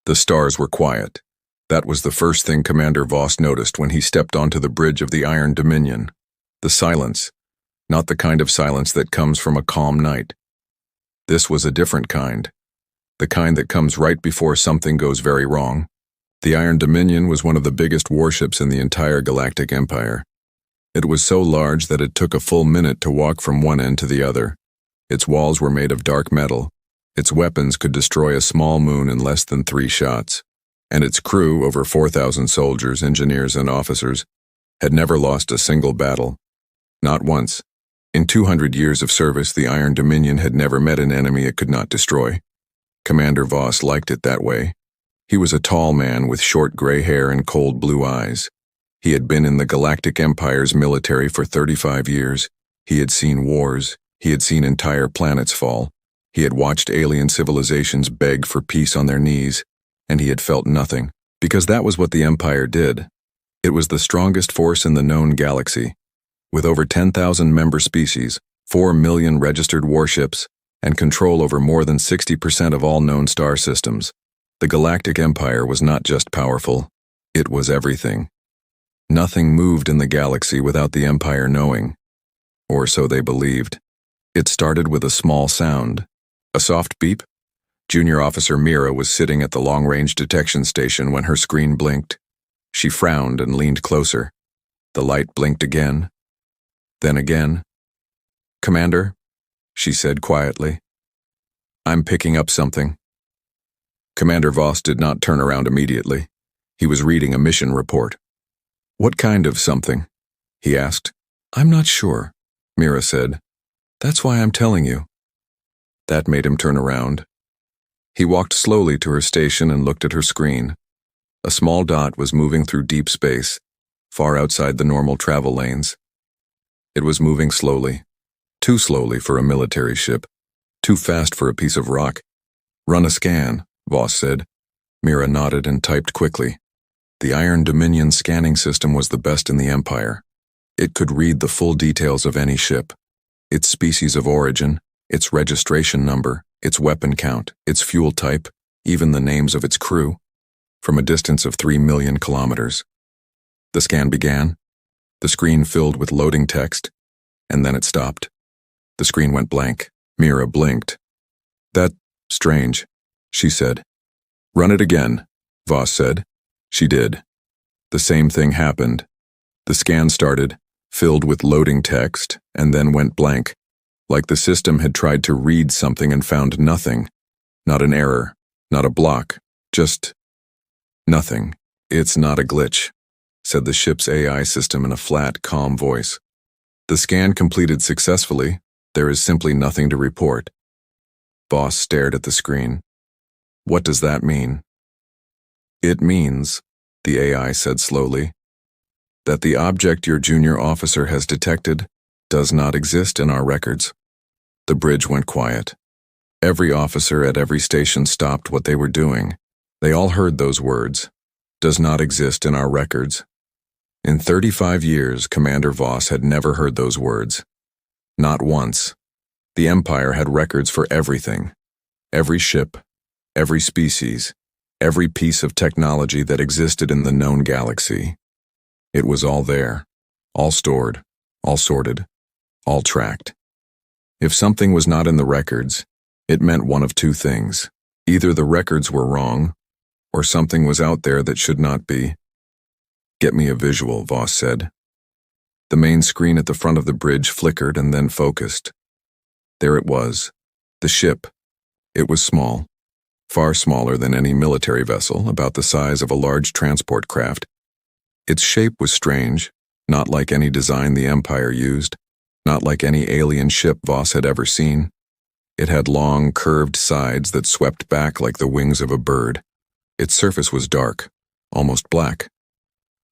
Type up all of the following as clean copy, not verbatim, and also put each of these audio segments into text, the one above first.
The stars were quiet. That was the first thing Commander Voss noticed when he stepped onto the bridge of the Iron Dominion. The silence, not the kind of silence that comes from a calm night. This was a different kind, the kind that comes right before something goes very wrong. The Iron Dominion was one of the biggest warships in the entire Galactic Empire. It was so large that it took a full minute to walk from one end to the other. Its walls were made of dark metal. Its weapons could destroy a small moon in less than 3 shots. And its crew, over 4,000 soldiers, engineers, and officers, had never lost a single battle. Not once. In 200 years of service, the Iron Dominion had never met an enemy it could not destroy. Commander Voss liked it that way. He was a tall man with short gray hair and cold blue eyes. He had been in the Galactic Empire's military for 35 years. He had seen wars. He had seen entire planets fall. He had watched alien civilizations beg for peace on their knees. And he had felt nothing, because that was what the Empire did. It was the strongest force in the known galaxy. With over 10,000 member species, 4 million registered warships, and control over more than 60% of all known star systems, the Galactic Empire was not just powerful, it was everything. Nothing moved in the galaxy without the Empire knowing. Or so they believed. It started with a small sound. A soft beep. Junior Officer Mira was sitting at the long-range detection station when her screen blinked. She frowned and leaned closer. The light blinked again. Then again. "Commander," she said quietly. "I'm picking up something." Commander Voss did not turn around immediately. He was reading a mission report. "What kind of something?" he asked. "I'm not sure," Mira said. "That's why I'm telling you." That made him turn around. He walked slowly to her station and looked at her screen. A small dot was moving through deep space, far outside the normal travel lanes. It was moving slowly. Too slowly for a military ship. Too fast for a piece of rock. "Run a scan," Voss said. Mira nodded and typed quickly. The Iron Dominion scanning system was the best in the Empire. It could read the full details of any ship. Its species of origin, its registration number, its weapon count, its fuel type, even the names of its crew, from a distance of 3 million kilometers. The scan began. The screen filled with loading text, and then it stopped. The screen went blank. Mira blinked. "That's strange," she said. "Run it again," Voss said. She did. The same thing happened. The scan started, filled with loading text, and then went blank. Like the system had tried to read something and found nothing. Not an error, not a block, just nothing. "It's not a glitch," said the ship's AI system in a flat, calm voice. "The scan completed successfully. There is simply nothing to report." Voss stared at the screen. "What does that mean?" "It means," the AI said slowly, "that the object your junior officer has detected does not exist in our records." The bridge went quiet. Every officer at every station stopped what they were doing. They all heard those words. "Does not exist in our records." In 35 years, Commander Voss had never heard those words. Not once. The Empire had records for everything. Every ship, every species, every piece of technology that existed in the known galaxy. It was all there, all stored, all sorted, all tracked. If something was not in the records, it meant one of two things. Either the records were wrong, or something was out there that should not be. "Get me a visual," Voss said. The main screen at the front of the bridge flickered and then focused. There it was, the ship. It was small, far smaller than any military vessel, about the size of a large transport craft. Its shape was strange, not like any design the Empire used, not like any alien ship Voss had ever seen. It had long, curved sides that swept back like the wings of a bird. Its surface was dark, almost black.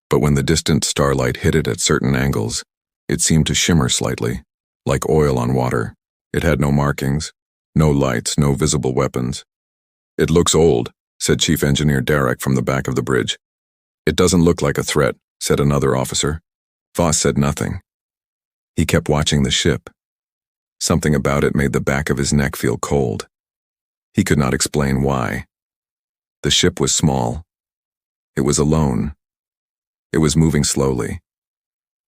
But when the distant starlight hit it at certain angles, it seemed to shimmer slightly, like oil on water. It had no markings, no lights, no visible weapons. "It looks old," said Chief Engineer Derek from the back of the bridge. "It doesn't look like a threat," said another officer. Voss said nothing. He kept watching the ship. Something about it made the back of his neck feel cold. He could not explain why. The ship was small. It was alone. It was moving slowly.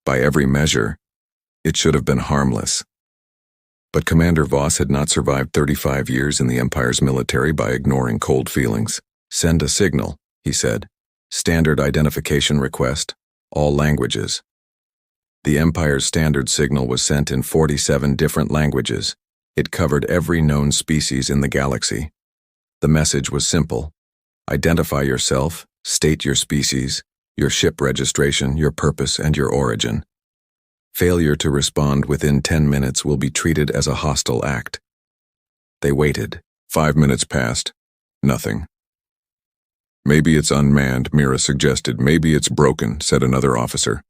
By every measure, it should have been harmless. But Commander Voss had not survived 35 years in the Empire's military by ignoring cold feelings. "Send a signal," he said. "Standard identification request, all languages." The Empire's standard signal was sent in 47 different languages. It covered every known species in the galaxy. The message was simple. Identify yourself, state your species, your ship registration, your purpose, and your origin. Failure to respond within 10 minutes will be treated as a hostile act. They waited. 5 minutes passed. Nothing. "Maybe it's unmanned," Mira suggested. "Maybe it's broken," said another officer.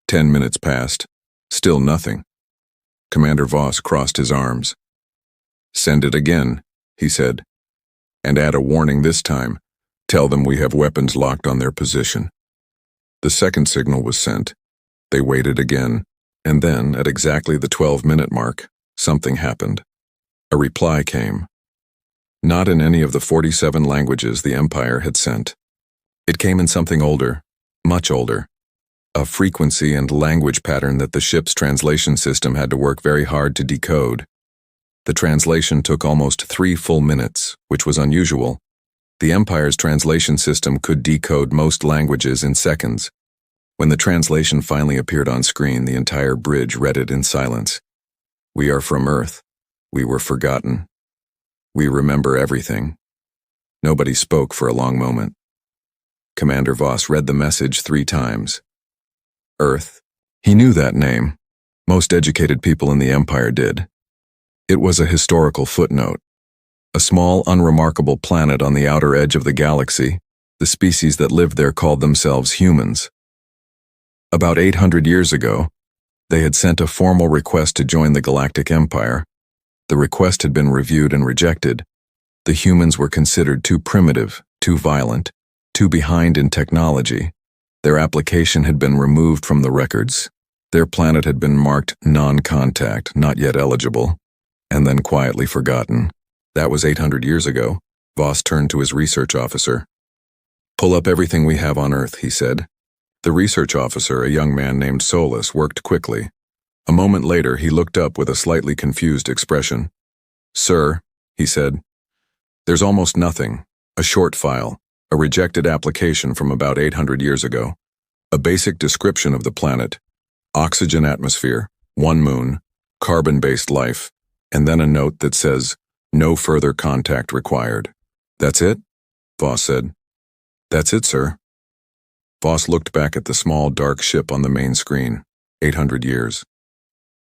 10 minutes passed. Still nothing. Commander Voss crossed his arms. "Send it again," he said. "And add a warning this time. Tell them we have weapons locked on their position." The second signal was sent. They waited again, and then, at exactly the 12-minute mark, something happened. A reply came. Not in any of the 47 languages the Empire had sent. It came in something older, much older. A frequency and language pattern that the ship's translation system had to work very hard to decode. The translation took almost 3 full minutes, which was unusual. The Empire's translation system could decode most languages in seconds. When the translation finally appeared on screen, the entire bridge read it in silence. "We are from Earth. We were forgotten. We remember everything." Nobody spoke for a long moment. Commander Voss read the message 3 times. Earth. He knew that name. Most educated people in the Empire did. It was a historical footnote. A small, unremarkable planet on the outer edge of the galaxy. The species that lived there called themselves humans. About 800 years ago, they had sent a formal request to join the Galactic Empire. The request had been reviewed and rejected. The humans were considered too primitive, too violent, too behind in technology. Their application had been removed from the records. Their planet had been marked non-contact, not yet eligible, and then quietly forgotten. That was 800 years ago. Voss turned to his research officer. "Pull up everything we have on Earth," he said. The research officer, a young man named Solus, worked quickly. A moment later, he looked up with a slightly confused expression. "Sir," he said, "there's almost nothing. A short file, a rejected application from about 800 years ago. A basic description of the planet. Oxygen atmosphere, 1 moon, carbon-based life, and then a note that says, 'No further contact required.'" "That's it?" Voss said. "That's it, sir." Voss looked back at the small, dark ship on the main screen. 800 years.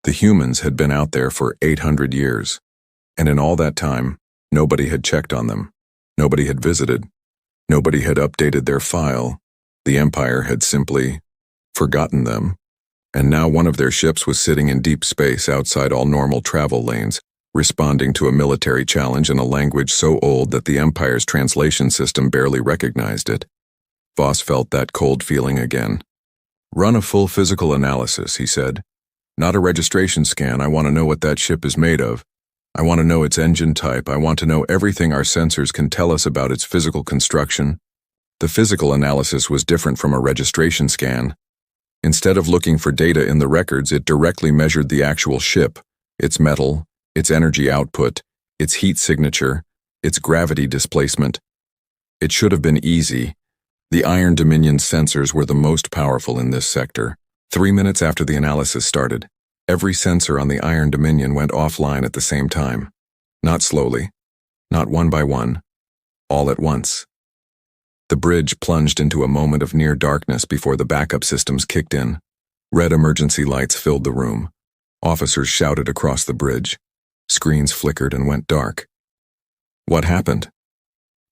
The humans had been out there for 800 years, and in all that time, nobody had checked on them. Nobody had visited. Nobody had updated their file. The Empire had simply forgotten them. And now one of their ships was sitting in deep space outside all normal travel lanes, responding to a military challenge in a language so old that the Empire's translation system barely recognized it. Voss felt that cold feeling again. "Run a full physical analysis," he said. "Not a registration scan. I want to know what that ship is made of. I want to know its engine type. I want to know everything our sensors can tell us about its physical construction." The physical analysis was different from a registration scan. Instead of looking for data in the records, it directly measured the actual ship, its metal, its energy output, its heat signature, its gravity displacement. It should have been easy. The Iron Dominion sensors were the most powerful in this sector. 3 minutes after the analysis started, every sensor on the Iron Dominion went offline at the same time. Not slowly, not one by one, all at once. The bridge plunged into a moment of near darkness before the backup systems kicked in. Red emergency lights filled the room. Officers shouted across the bridge. Screens flickered and went dark. "What happened?"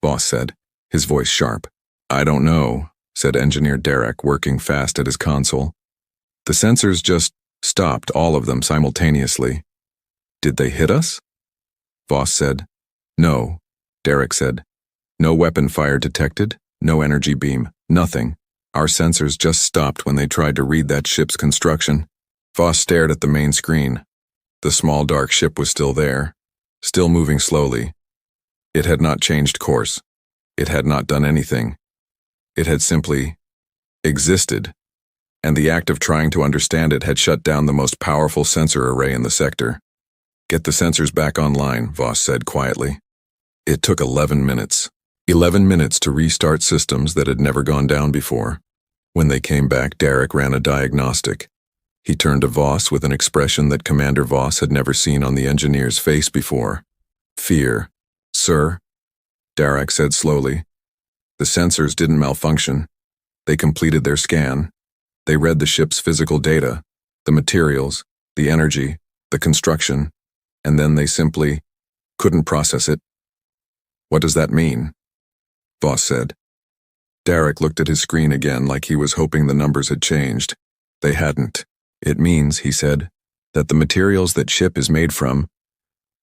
Voss said, his voice sharp. "I don't know," said Engineer Derek, working fast at his console. "The sensors just stopped, all of them simultaneously." "Did they hit us?" Voss said. "No," Derek said. "No weapon fire detected, no energy beam, nothing. Our sensors just stopped when they tried to read that ship's construction." Voss stared at the main screen. The small dark ship was still there, still moving slowly. It had not changed course. It had not done anything. It had simply existed, and the act of trying to understand it had shut down the most powerful sensor array in the sector. "Get the sensors back online," Voss said quietly. It took 11 minutes. 11 minutes to restart systems that had never gone down before. When they came back, Derek ran a diagnostic. He turned to Voss with an expression that Commander Voss had never seen on the engineer's face before. "Fear." "Sir," Derek said slowly, "the sensors didn't malfunction. They completed their scan. They read the ship's physical data, the materials, the energy, the construction, and then they simply couldn't process it." "What does that mean?" Voss said. Derek looked at his screen again like he was hoping the numbers had changed. They hadn't. "It means," he said, "that the materials that ship is made from,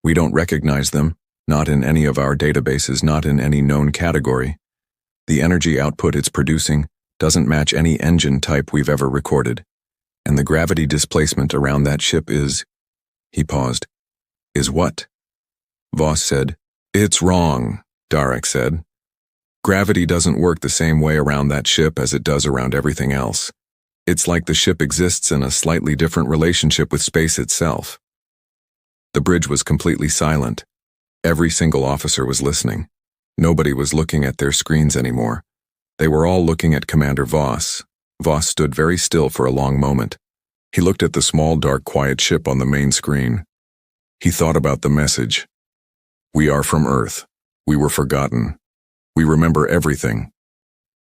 we don't recognize them, not in any of our databases, not in any known category. The energy output it's producing doesn't match any engine type we've ever recorded. And the gravity displacement around that ship is..." He paused. "Is what?" Voss said. "It's wrong," Derek said. "Gravity doesn't work the same way around that ship as it does around everything else. It's like the ship exists in a slightly different relationship with space itself." The bridge was completely silent. Every single officer was listening. Nobody was looking at their screens anymore. They were all looking at Commander Voss. Voss stood very still for a long moment. He looked at the small, dark, quiet ship on the main screen. He thought about the message. "We are from Earth. We were forgotten. We remember everything."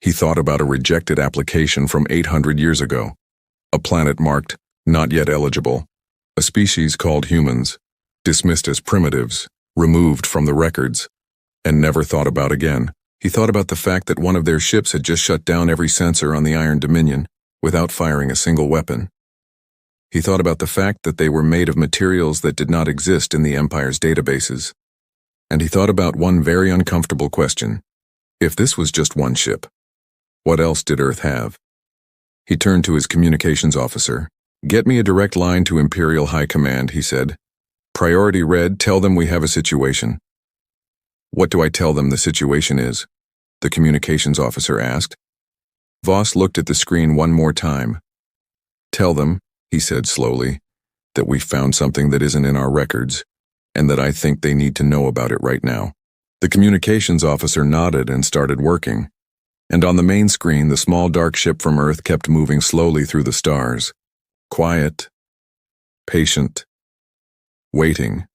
He thought about a rejected application from 800 years ago. A planet marked, "Not yet eligible." A species called humans, dismissed as primitives, removed from the records, and never thought about again. He thought about the fact that one of their ships had just shut down every sensor on the Iron Dominion without firing a single weapon. He thought about the fact that they were made of materials that did not exist in the Empire's databases. And he thought about one very uncomfortable question. If this was just one ship, what else did Earth have? He turned to his communications officer. "Get me a direct line to Imperial High Command," he said. "Priority red, tell them we have a situation." "What do I tell them the situation is?" the communications officer asked. Voss looked at the screen one more time. "Tell them," he said slowly, "that we found something that isn't in our records, and that I think they need to know about it right now." The communications officer nodded and started working. And on the main screen, the small dark ship from Earth kept moving slowly through the stars. Quiet, patient, waiting.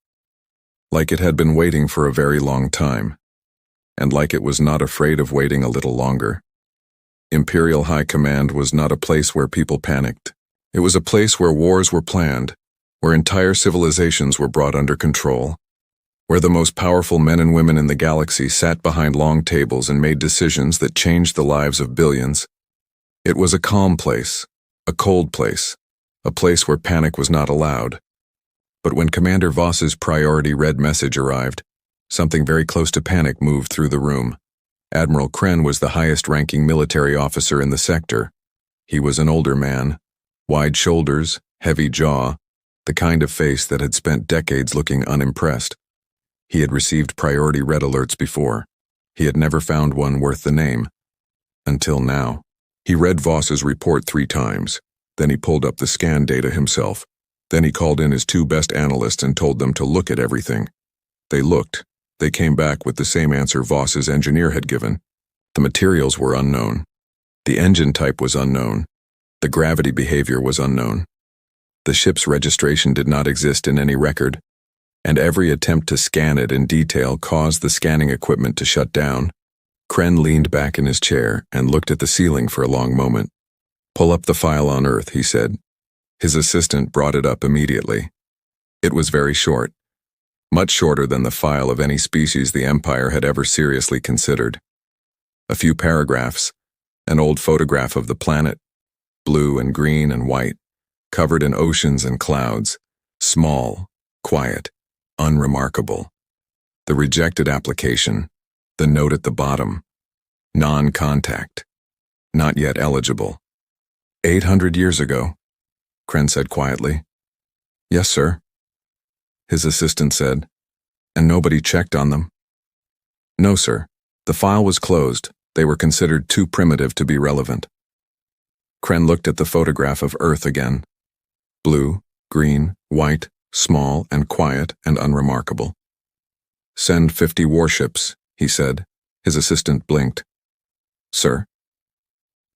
Like it had been waiting for a very long time. And like it was not afraid of waiting a little longer. Imperial High Command was not a place where people panicked. It was a place where wars were planned, where entire civilizations were brought under control, where the most powerful men and women in the galaxy sat behind long tables and made decisions that changed the lives of billions. It was a calm place, a cold place, a place where panic was not allowed. But when Commander Voss's priority red message arrived, something very close to panic moved through the room. Admiral Kren was the highest-ranking military officer in the sector. He was an older man, wide shoulders, heavy jaw, the kind of face that had spent decades looking unimpressed. He had received priority red alerts before. He had never found one worth the name. Until now. He read Voss's report 3 times. Then he pulled up the scan data himself. Then he called in his 2 best analysts and told them to look at everything. They looked. They came back with the same answer Voss's engineer had given. The materials were unknown. The engine type was unknown. The gravity behavior was unknown. The ship's registration did not exist in any record, and every attempt to scan it in detail caused the scanning equipment to shut down. Kren leaned back in his chair and looked at the ceiling for a long moment. "Pull up the file on Earth," he said. His assistant brought it up immediately. It was very short, much shorter than the file of any species the Empire had ever seriously considered. A few paragraphs, an old photograph of the planet, blue and green and white, covered in oceans and clouds, small, quiet, unremarkable. The rejected application, the note at the bottom, non-contact, not yet eligible. 800 years ago, Kren said quietly. "Yes, sir," his assistant said. "And nobody checked on them?" "No, sir. The file was closed. They were considered too primitive to be relevant. Kren looked at the photograph of Earth again. Blue, green, white, small and quiet and unremarkable. "Send 50 warships," he said. His assistant blinked. "Sir?"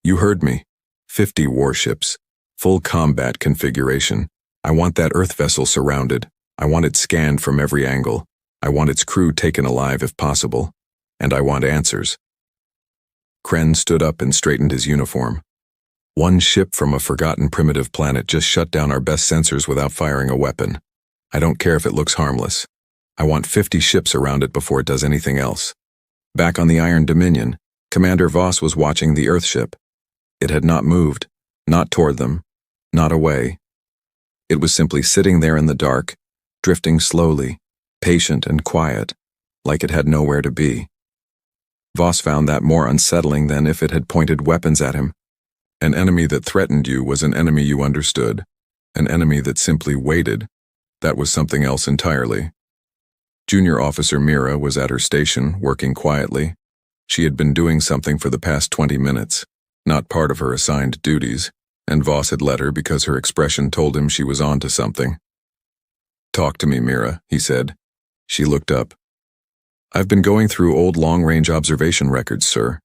"You heard me. 50 warships. Full combat configuration. I want that Earth vessel surrounded. I want it scanned from every angle. I want its crew taken alive if possible. And I want answers." Kren stood up and straightened his uniform. "One ship from a forgotten primitive planet just shut down our best sensors without firing a weapon. I don't care if it looks harmless. I want 50 ships around it before it does anything else." Back on the Iron Dominion, Commander Voss was watching the Earthship. It had not moved, not toward them, not away. It was simply sitting there in the dark, drifting slowly, patient and quiet, like it had nowhere to be. Voss found that more unsettling than if it had pointed weapons at him. An enemy that threatened you was an enemy you understood. An enemy that simply waited, that was something else entirely. Junior Officer Mira was at her station, working quietly. She had been doing something for the past 20 minutes, not part of her assigned duties, and Voss had let her because her expression told him she was on to something. "Talk to me, Mira," he said. She looked up. "I've been going through old long-range observation records, sir.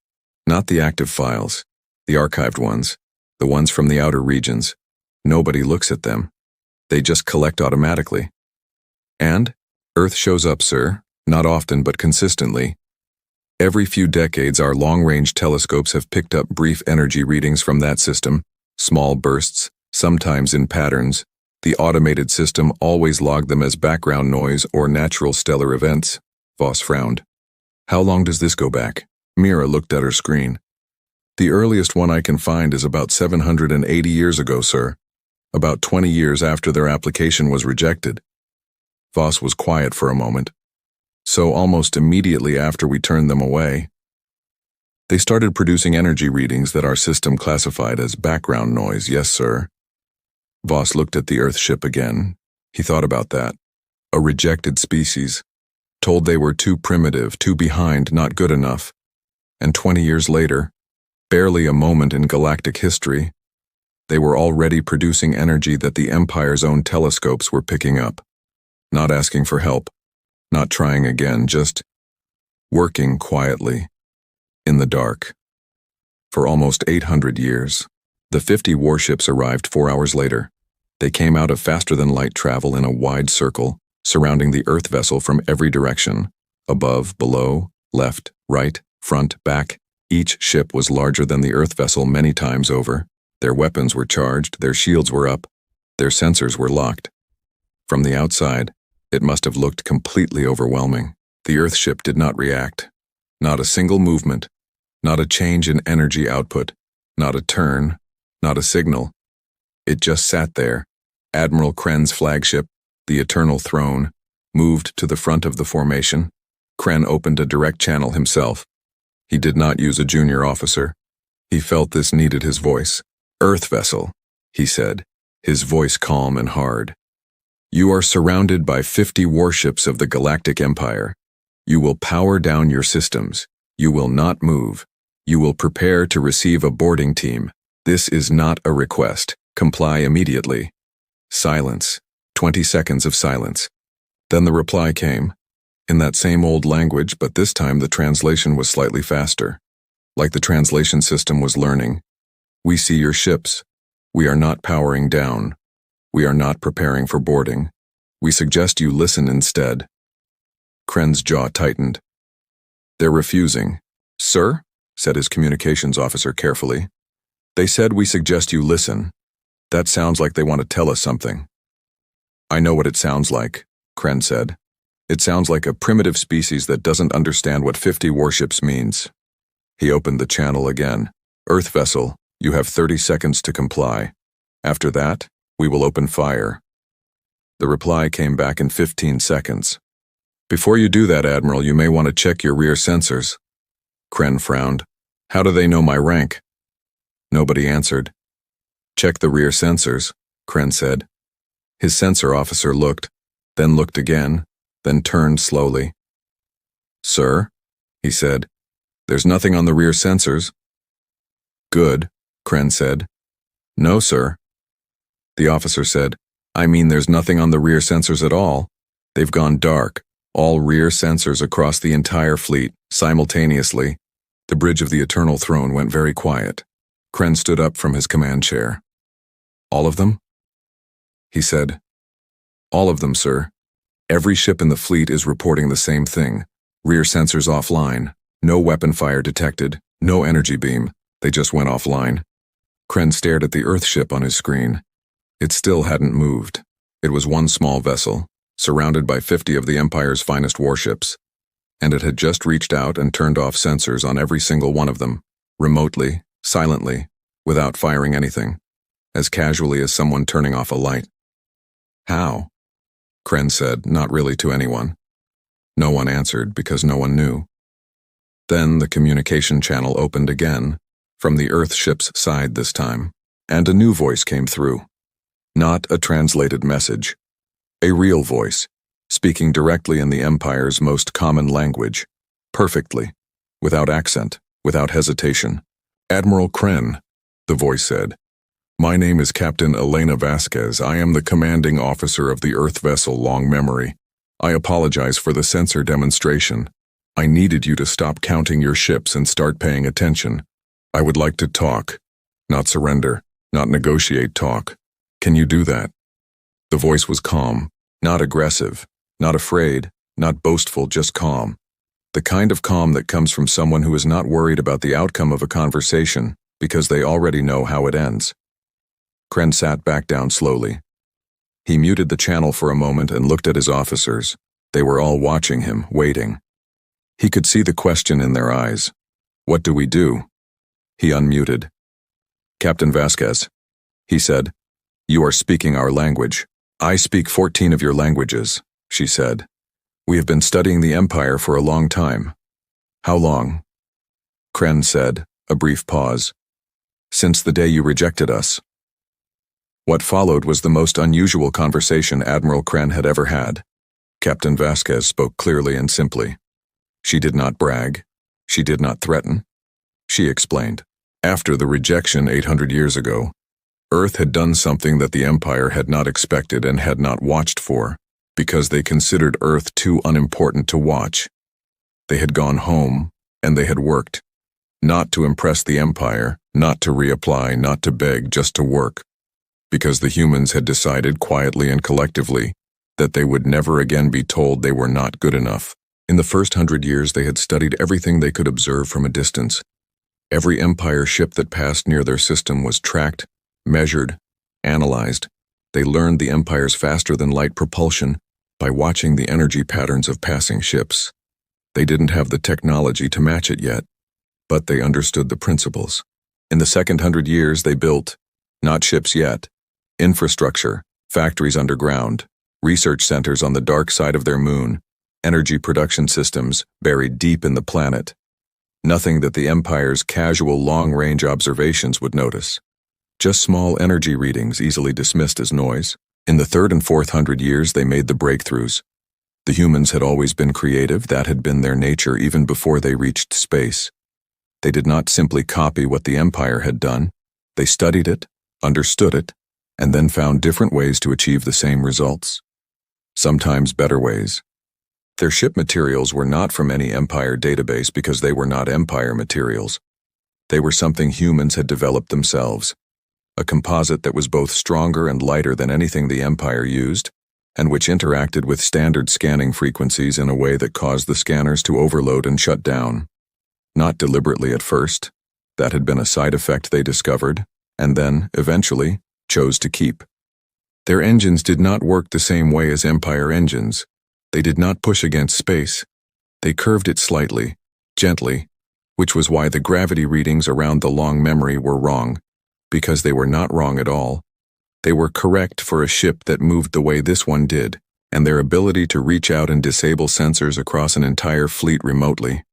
Not the active files, the archived ones, the ones from the outer regions. Nobody looks at them. They just collect automatically. And Earth shows up, sir, not often but consistently. Every few decades our long-range telescopes have picked up brief energy readings from that system, small bursts, sometimes in patterns. The automated system always logged them as background noise or natural stellar events." Voss frowned. "How long does this go back?" Mira looked at her screen. "The earliest one I can find is about 780 years ago, sir. About 20 years after their application was rejected." Voss was quiet for a moment. "So almost immediately after we turned them away. They started producing energy readings that our system classified as background noise, yes, sir." Voss looked at the Earthship again. He thought about that. A rejected species. Told they were too primitive, too behind, not good enough. And 20 years later, barely a moment in galactic history, they were already producing energy that the Empire's own telescopes were picking up. Not asking for help, not trying again, just working quietly, in the dark. For almost 800 years, the 50 warships arrived 4 hours later. They came out of faster-than-light travel in a wide circle, surrounding the Earth vessel from every direction, above, below, left, right, front, back. Each ship was larger than the Earth vessel many times over. Their weapons were charged, their shields were up, their sensors were locked. From the outside, it must have looked completely overwhelming. The Earthship did not react. Not a single movement, not a change in energy output, not a turn, not a signal. It just sat there. Admiral Kren's flagship, the Eternal Throne, moved to the front of the formation. Kren opened a direct channel himself. He did not use a junior officer. He felt this needed his voice. "Earth vessel," he said, his voice calm and hard. "You are surrounded by 50 warships of the Galactic Empire. You will power down your systems. You will not move. You will prepare to receive a boarding team. This is not a request. Comply immediately." Silence. 20 seconds of silence. Then the reply came, in that same old language, but this time the translation was slightly faster. Like the translation system was learning. "We see your ships. We are not powering down. We are not preparing for boarding. We suggest you listen instead." Kren's jaw tightened. "They're refusing." "Sir?" said his communications officer carefully. "They said we suggest you listen. That sounds like they want to tell us something." "I know what it sounds like," Kren said. "It sounds like a primitive species that doesn't understand what 50 warships means." He opened the channel again. "Earth vessel, you have 30 seconds to comply. After that, we will open fire." The reply came back in 15 seconds. "Before you do that, Admiral, you may want to check your rear sensors." Kren frowned. "How do they know my rank?" Nobody answered. "Check the rear sensors," Kren said. His sensor officer looked, then looked again, then turned slowly. "Sir?" he said. There's nothing on the rear sensors. Good, Kren said. No, sir. The officer said, I mean there's nothing on the rear sensors at all. They've gone dark. All rear sensors across the entire fleet, simultaneously. The bridge of the Eternal Throne went very quiet. Kren stood up from his command chair. All of them? He said. All of them, sir. Every ship in the fleet is reporting the same thing. Rear sensors offline. No weapon fire detected. No energy beam. They just went offline. Kren stared at the Earthship on his screen. It still hadn't moved. It was one small vessel, surrounded by 50 of the Empire's finest warships. And it had just reached out and turned off sensors on every single one of them, remotely, silently, without firing anything, as casually as someone turning off a light. How? Kren said, not really to anyone. No one answered because no one knew. Then the communication channel opened again, from the Earthship's side this time, and a new voice came through. Not a translated message. A real voice, speaking directly in the Empire's most common language, perfectly, without accent, without hesitation. Admiral Kren, the voice said. My name is Captain Elena Vasquez. I am the commanding officer of the Earth vessel Long Memory. I apologize for the sensor demonstration. I needed you to stop counting your ships and start paying attention. I would like to talk, not surrender, not negotiate, talk. Can you do that? The voice was calm, not aggressive, not afraid, not boastful, just calm. The kind of calm that comes from someone who is not worried about the outcome of a conversation because they already know how it ends. Kren sat back down slowly. He muted the channel for a moment and looked at his officers. They were all watching him, waiting. He could see the question in their eyes. What do we do? He unmuted. Captain Vasquez, he said, you are speaking our language. I speak 14 of your languages, she said. We have been studying the Empire for a long time. How long? Kren said, a brief pause. Since the day you rejected us. What followed was the most unusual conversation Admiral Kren had ever had. Captain Vasquez spoke clearly and simply. She did not brag. She did not threaten. She explained. After the rejection 800 years ago, Earth had done something that the Empire had not expected and had not watched for, because they considered Earth too unimportant to watch. They had gone home, and they had worked. Not to impress the Empire, not to reapply, not to beg, just to work. Because the humans had decided quietly and collectively that they would never again be told they were not good enough. In the first 100 years they had studied everything they could observe from a distance. Every Empire ship that passed near their system was tracked, measured, analyzed. They learned the Empire's faster-than-light propulsion by watching the energy patterns of passing ships. They didn't have the technology to match it yet, but they understood the principles. In the second 100 years they built, not ships yet, infrastructure, factories underground, research centers on the dark side of their moon, energy production systems buried deep in the planet. Nothing that the Empire's casual long-range observations would notice. Just small energy readings easily dismissed as noise. In the third and fourth 100 years they made the breakthroughs. The humans had always been creative, that had been their nature even before they reached space. They did not simply copy what the Empire had done. They studied it, understood it, and then found different ways to achieve the same results. Sometimes better ways. Their ship materials were not from any Empire database because they were not Empire materials. They were something humans had developed themselves. A composite that was both stronger and lighter than anything the Empire used, and which interacted with standard scanning frequencies in a way that caused the scanners to overload and shut down. Not deliberately at first. That had been a side effect they discovered, and then, eventually, chose to keep. Their engines did not work the same way as Empire engines. They did not push against space. They curved it slightly, gently, which was why the gravity readings around the Long Memory were wrong, because they were not wrong at all. They were correct for a ship that moved the way this one did, and their ability to reach out and disable sensors across an entire fleet remotely.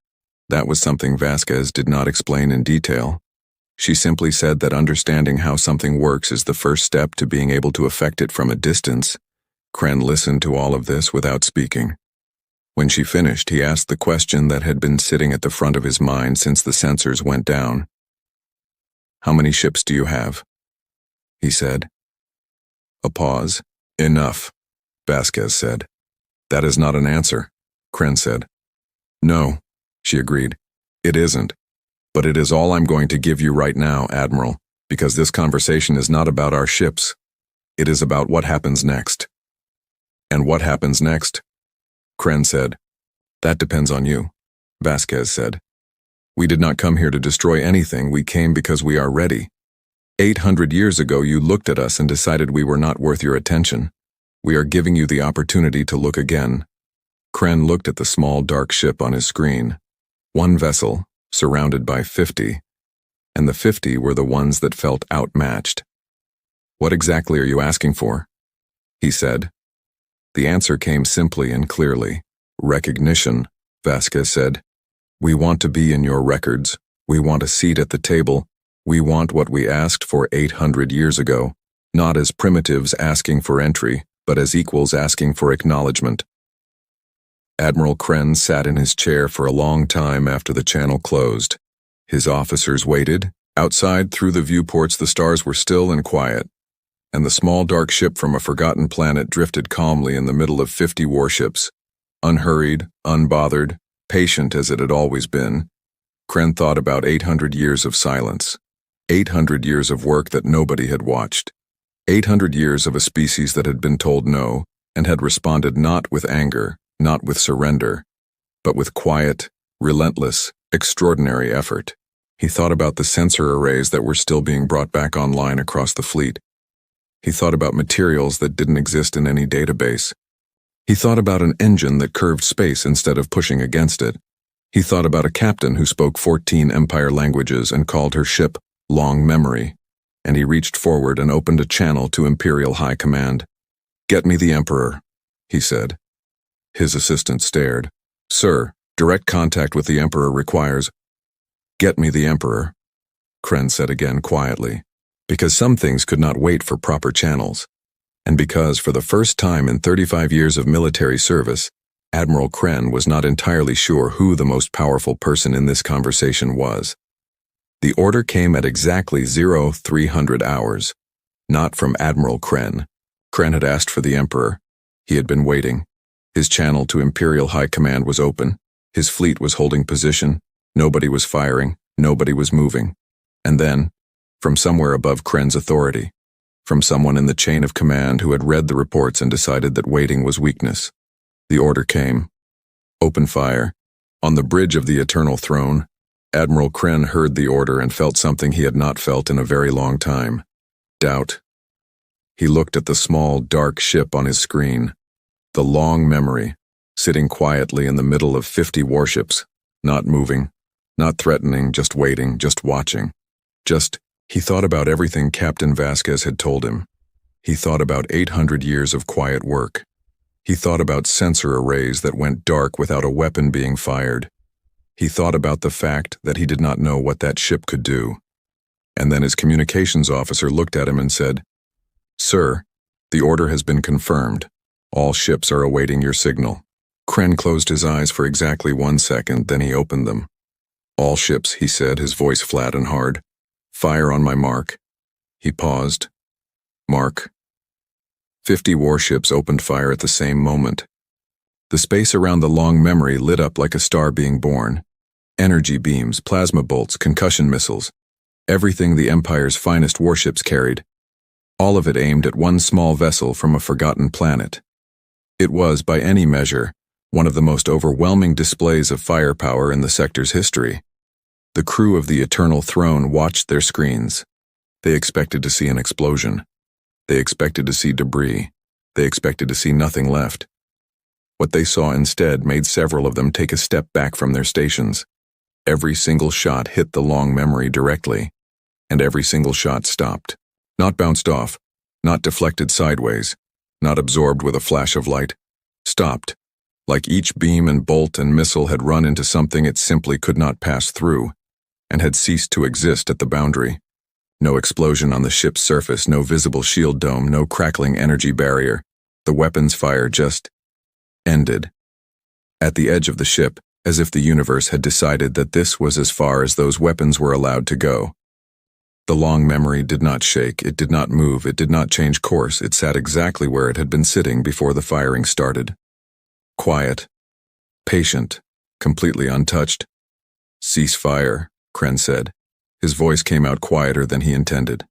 That was something Vasquez did not explain in detail. She simply said that understanding how something works is the first step to being able to affect it from a distance. Kren listened to all of this without speaking. When she finished, he asked the question that had been sitting at the front of his mind since the sensors went down. "How many ships do you have?" he said. A pause. "Enough," Vasquez said. "That is not an answer," Kren said. "No," she agreed. "It isn't. But it is all I'm going to give you right now, Admiral, because this conversation is not about our ships. It is about what happens next." "And what happens next?" Kren said. "That depends on you," Vasquez said. "We did not come here to destroy anything. We came because we are ready. 800 years ago you looked at us and decided we were not worth your attention. We are giving you the opportunity to look again." Kren looked at the small dark ship on his screen. One vessel, surrounded by 50, and the 50 were the ones that felt outmatched. "What exactly are you asking for?" he said. The answer came simply and clearly. "Recognition," Vasquez said. "We want to be in your records. We want a seat at the table. We want what we asked for 800 years ago, not as primitives asking for entry, but as equals asking for acknowledgement." Admiral Kren sat in his chair for a long time after the channel closed. His officers waited. Outside, through the viewports, the stars were still and quiet, and the small dark ship from a forgotten planet drifted calmly in the middle of 50 warships. Unhurried, unbothered, patient as it had always been, Kren thought about 800 years of silence. 800 years of work that nobody had watched. 800 years of a species that had been told no, and had responded not with anger, not with surrender, but with quiet, relentless, extraordinary effort. He thought about the sensor arrays that were still being brought back online across the fleet. He thought about materials that didn't exist in any database. He thought about an engine that curved space instead of pushing against it. He thought about a captain who spoke 14 Empire languages and called her ship Long Memory, and he reached forward and opened a channel to Imperial High Command. "Get me the Emperor," he said. His assistant stared. "Sir, direct contact with the Emperor requires—" "Get me the Emperor," Kren said again quietly, because some things could not wait for proper channels, and because for the first time in 35 years of military service, Admiral Kren was not entirely sure who the most powerful person in this conversation was. The order came at exactly 0300 hours, not from Admiral Kren. Kren had asked for the Emperor. He had been waiting. His channel to Imperial High Command was open. His fleet was holding position. Nobody was firing. Nobody was moving. And then, from somewhere above Kren's authority, from someone in the chain of command who had read the reports and decided that waiting was weakness, the order came. Open fire. On the bridge of the Eternal Throne, Admiral Kren heard the order and felt something he had not felt in a very long time. Doubt. He looked at the small, dark ship on his screen. The Long Memory, sitting quietly in the middle of 50 warships, not moving, not threatening, just waiting, just watching. He thought about everything Captain Vasquez had told him. He thought about 800 years of quiet work. He thought about sensor arrays that went dark without a weapon being fired. He thought about the fact that he did not know what that ship could do. And then his communications officer looked at him and said, "Sir, the order has been confirmed. All ships are awaiting your signal." Kren closed his eyes for exactly 1 second, then he opened them. "All ships," he said, his voice flat and hard. "Fire on my mark." He paused. Mark. 50 warships opened fire at the same moment. The space around the Long Memory lit up like a star being born. Energy beams, plasma bolts, concussion missiles. Everything the Empire's finest warships carried. All of it aimed at one small vessel from a forgotten planet. It was, by any measure, one of the most overwhelming displays of firepower in the sector's history. The crew of the Eternal Throne watched their screens. They expected to see an explosion. They expected to see debris. They expected to see nothing left. What they saw instead made several of them take a step back from their stations. Every single shot hit the Long Memory directly, and every single shot stopped. Not bounced off, not deflected sideways, not absorbed with a flash of light. Stopped, like each beam and bolt and missile had run into something it simply could not pass through, and had ceased to exist at the boundary. No explosion on the ship's surface, no visible shield dome, no crackling energy barrier. The weapons fire just ended. at the edge of the ship, as if the universe had decided that this was as far as those weapons were allowed to go. The long memory did not shake, it did not move, it did not change course, it sat exactly where it had been sitting before the firing started. Quiet. Patient. Completely untouched. "Cease fire," Kren said. His voice came out quieter than he intended.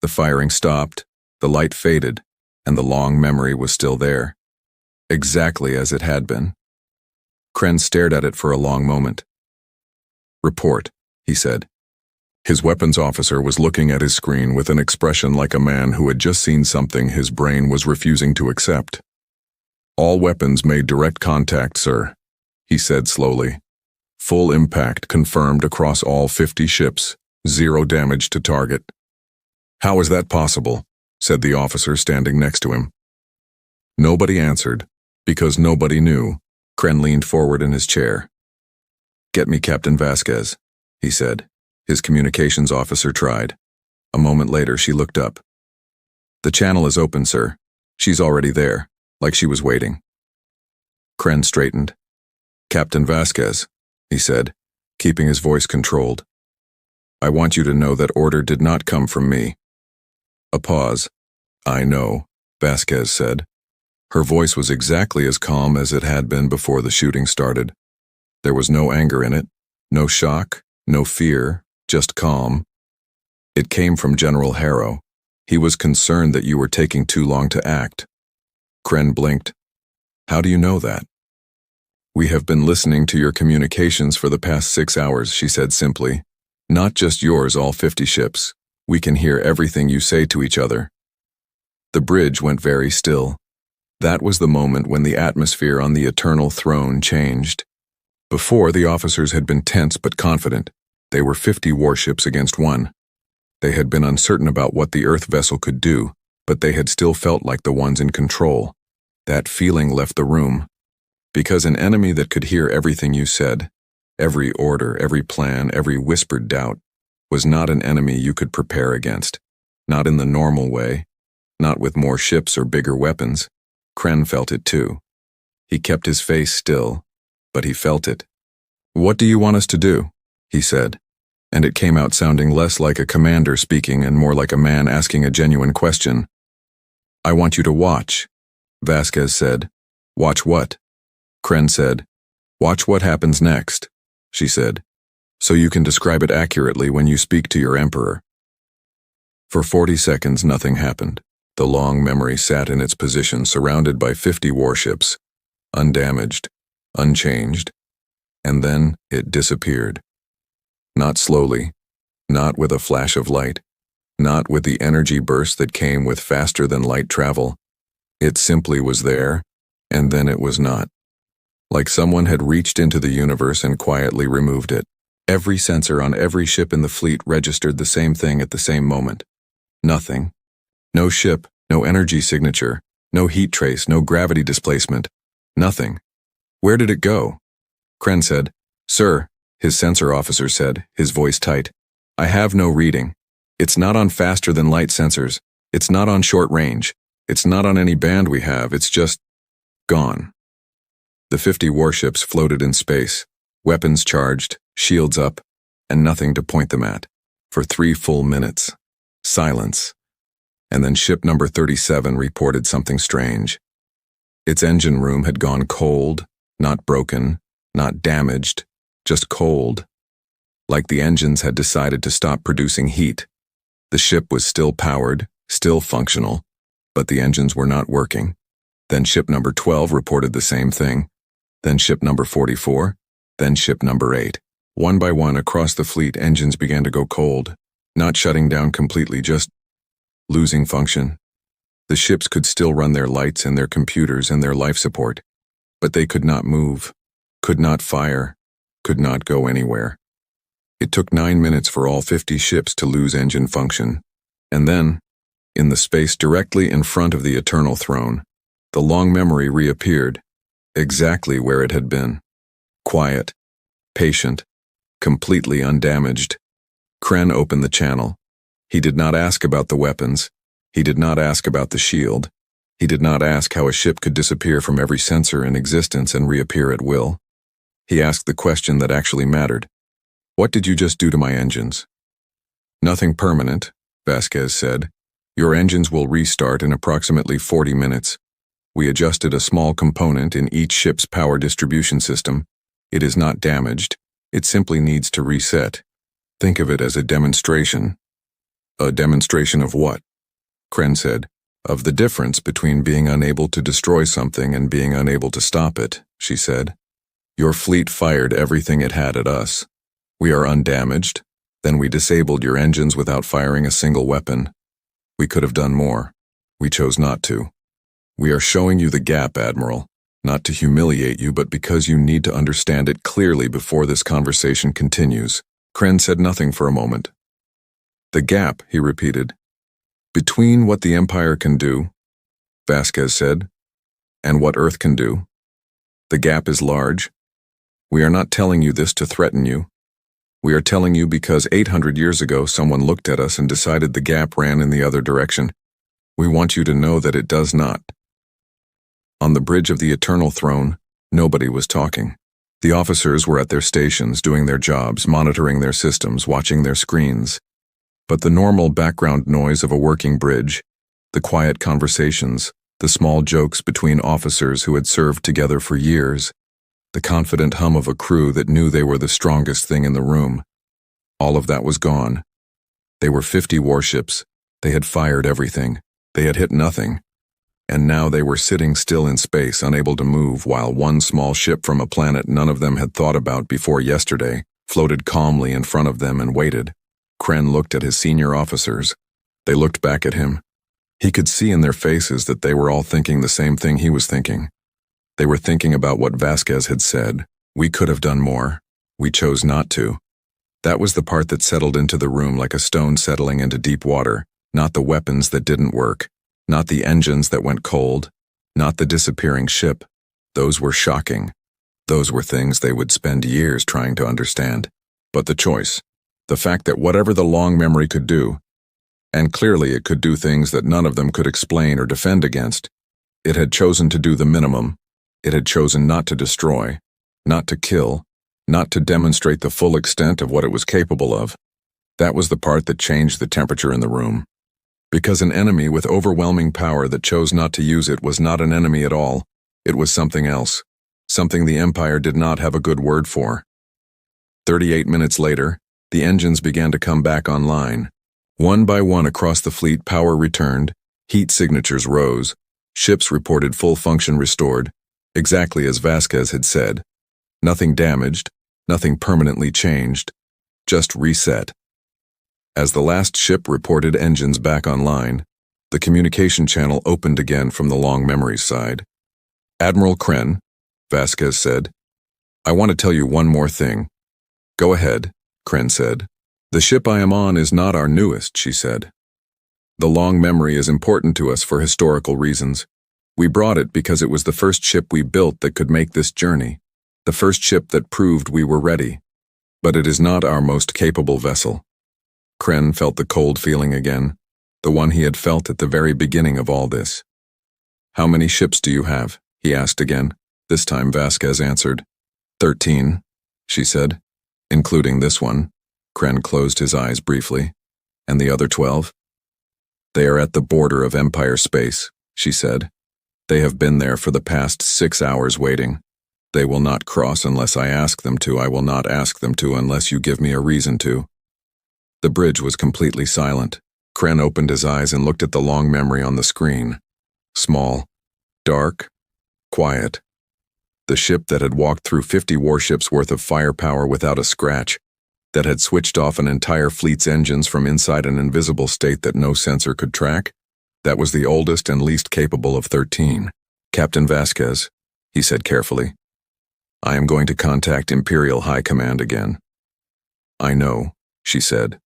The firing stopped, the light faded, and the long memory was still there. Exactly as it had been. Kren stared at it for a long moment. "Report," he said. His weapons officer was looking at his screen with an expression like a man who had just seen something his brain was refusing to accept. "All weapons made direct contact, sir," he said slowly. "Full impact confirmed across all 50 ships, 0 damage to target." "How is that possible?" said the officer standing next to him. Nobody answered, because nobody knew. Kren leaned forward in his chair. "Get me Captain Vasquez," he said. His communications officer tried. A moment later, she looked up. "The channel is open, sir. She's already there, like she was waiting." Kren straightened. "Captain Vasquez," he said, keeping his voice controlled. "I want you to know that order did not come from me." A pause. "I know," Vasquez said. Her voice was exactly as calm as it had been before the shooting started. There was no anger in it, no shock, no fear, just calm. "It came from General Harrow. He was concerned that you were taking too long to act." Kren blinked. "How do you know that?" "We have been listening to your communications for the past 6 hours," she said simply. "Not just yours, all 50 ships. We can hear everything you say to each other." The bridge went very still. That was the moment when the atmosphere on the Eternal Throne changed. Before, the officers had been tense but confident. They were 50 warships against 1. They had been uncertain about what the Earth vessel could do, but they had still felt like the ones in control. That feeling left the room. Because an enemy that could hear everything you said, every order, every plan, every whispered doubt, was not an enemy you could prepare against. Not in the normal way. Not with more ships or bigger weapons. Kren felt it too. He kept his face still, but he felt it. "What do you want us to do?" he said, and it came out sounding less like a commander speaking and more like a man asking a genuine question. "I want you to watch," Vasquez said. "Watch what?" Kren said. "Watch what happens next," she said, "so you can describe it accurately when you speak to your emperor." For 40 seconds, nothing happened. The long memory sat in its position surrounded by 50 warships, undamaged, unchanged, and then it disappeared. Not slowly, not with a flash of light, not with the energy burst that came with faster-than-light travel. It simply was there, and then it was not. Like someone had reached into the universe and quietly removed it. Every sensor on every ship in the fleet registered the same thing at the same moment. Nothing. No ship, no energy signature, no heat trace, no gravity displacement. Nothing. Where did it go? Kren said. "Sir," his sensor officer said, his voice tight, "I have no reading. It's not on faster-than-light sensors. It's not on short range. It's not on any band we have. It's just gone." The 50 warships floated in space, weapons charged, shields up, and nothing to point them at. For 3 full minutes. Silence. And then ship number 37 reported something strange. Its engine room had gone cold, not broken, not damaged, just cold. Like the engines had decided to stop producing heat. The ship was still powered, still functional, but the engines were not working. Then ship number 12 reported the same thing. Then ship number 44, then ship number 8. One by one across the fleet, engines began to go cold, not shutting down completely, just losing function. The ships could still run their lights and their computers and their life support, but they could not move, could not fire, could not go anywhere. It took 9 minutes for all 50 ships to lose engine function, and then, in the space directly in front of the Eternal Throne, the long memory reappeared, exactly where it had been. Quiet, patient, completely undamaged. Kren opened the channel. He did not ask about the weapons. He did not ask about the shield. He did not ask how a ship could disappear from every sensor in existence and reappear at will. He asked the question that actually mattered. What did you just do to my engines? Nothing permanent, Vasquez said. Your engines will restart in approximately 40 minutes. We adjusted a small component in each ship's power distribution system. It is not damaged. It simply needs to reset. Think of it as a demonstration. A demonstration of what? Kren said. Of the difference between being unable to destroy something and being unable to stop it, she said. Your fleet fired everything it had at us. We are undamaged. Then we disabled your engines without firing a single weapon. We could have done more. We chose not to. We are showing you the gap, Admiral, not to humiliate you, but because you need to understand it clearly before this conversation continues. Kren said nothing for a moment. The gap, he repeated. Between what the Empire can do, Vasquez said, and what Earth can do. The gap is large. We are not telling you this to threaten you. We are telling you because 800 years ago someone looked at us and decided the gap ran in the other direction. We want you to know that it does not. On the bridge of the Eternal Throne, nobody was talking. The officers were at their stations, doing their jobs, monitoring their systems, watching their screens. But the normal background noise of a working bridge, the quiet conversations, the small jokes between officers who had served together for years, the confident hum of a crew that knew they were the strongest thing in the room, all of that was gone. They were 50 warships. They had fired everything. They had hit nothing. And now they were sitting still in space, unable to move, while one small ship from a planet none of them had thought about before yesterday floated calmly in front of them and waited. Kren looked at his senior officers. They looked back at him. He could see in their faces that they were all thinking the same thing he was thinking. They were thinking about what Vasquez had said. We could have done more. We chose not to. That was the part that settled into the room like a stone settling into deep water, not the weapons that didn't work, not the engines that went cold, not the disappearing ship. Those were shocking. Those were things they would spend years trying to understand. But the choice. The fact that whatever the long memory could do, and clearly it could do things that none of them could explain or defend against, it had chosen to do the minimum. It had chosen not to destroy, not to kill, not to demonstrate the full extent of what it was capable of. That was the part that changed the temperature in the room. Because an enemy with overwhelming power that chose not to use it was not an enemy at all. It was something else, something the Empire did not have a good word for. 38 minutes later, the engines began to come back online. One by one across the fleet, power returned, heat signatures rose, ships reported full function restored, exactly as Vasquez had said. Nothing damaged, nothing permanently changed, just reset. As the last ship reported engines back online, the communication channel opened again from the long memories side. Admiral Kren, Vasquez said, I want to tell you one more thing. Go ahead, Kren said. The ship I am on is not our newest, she said. The long memory is important to us for historical reasons. We brought it because it was the first ship we built that could make this journey, the first ship that proved we were ready. But it is not our most capable vessel. Kren felt the cold feeling again, the one he had felt at the very beginning of all this. How many ships do you have? He asked again. This time Vasquez answered. 13, she said. Including this one. Kren closed his eyes briefly. And the other 12? They are at the border of Empire space, she said. They have been there for the past 6 hours waiting. They will not cross unless I ask them to. I will not ask them to unless you give me a reason to. The bridge was completely silent. Kren opened his eyes and looked at the long memory on the screen. Small, dark, quiet. The ship that had walked through 50 warships worth of firepower without a scratch, that had switched off an entire fleet's engines from inside an invisible state that no sensor could track, that was the oldest and least capable of 13. Captain Vasquez, he said carefully, I am going to contact Imperial High Command again. I know, she said.